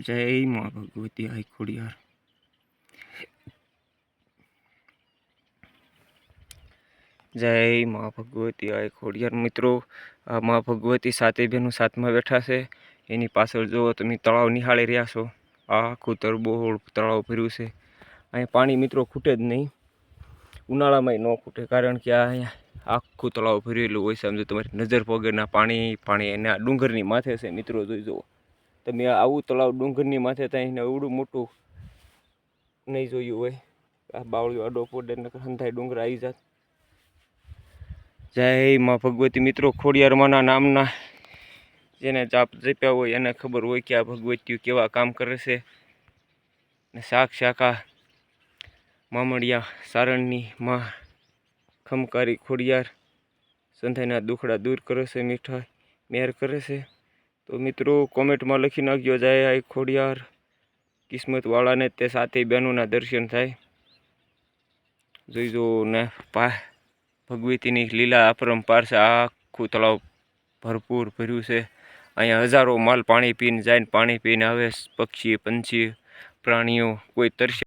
જય મા ભગવતી આઈ ખોડિયાર. જય મા ભગવતી આઈ ખોડિયાર. મિત્રો, આ મા ભગવતી સાતે બેનું સાથમાં બેઠા છે. એની પાછળ જુઓ તમે તળાવ નિહાળી રહ્યા છો. આ આખું તરબોળ તળાવ ભર્યું છે. અહીંયા પાણી મિત્રો ખૂટે જ નહીં. ઉનાળામાં ન ખૂટે, કારણ કે આ અહીંયા આખું તળાવ ભરેલું હોય છે. સમજો તમારી નજર પગના પાણી એના ડુંગરની માથે છે. મિત્રો જોઈ જુઓ તમે, આવું તળાવ ડુંગરની માથે ત્યાં એવડું મોટું નહીં જોયું હોય. આ બાવળીઓ અડો પોડે હંધાઈ ડુંગર આવી જાત. જય મા ભગવતી. મિત્રો, ખોડિયારમાંના નામના જેને જાપ જપ્યા હોય એને ખબર હોય કે આ ભગવતીઓ કેવા કામ કરે છે. ને શાખા મામડિયા સારણની માં ખમકારી ખોડિયાર સંધાઈના દુખડા દૂર કરે છે, મીઠા મેર કરે છે. તો મિત્રો, કોમેન્ટમાં લખી નાખજો જય આઈ ખોડિયાર. કિસ્મતવાળાને તે સાતે બહેનોના દર્શન થાય. જોઈજો ને ભગવતીની લીલા અપરંપાર છે. આખું તળાવ ભરપૂર ભર્યું છે. અહીંયા હજારો માલ પાણી પીને જાય ને પાણી પીને આવે. પક્ષી પંછી પ્રાણીઓ કોઈ તરસે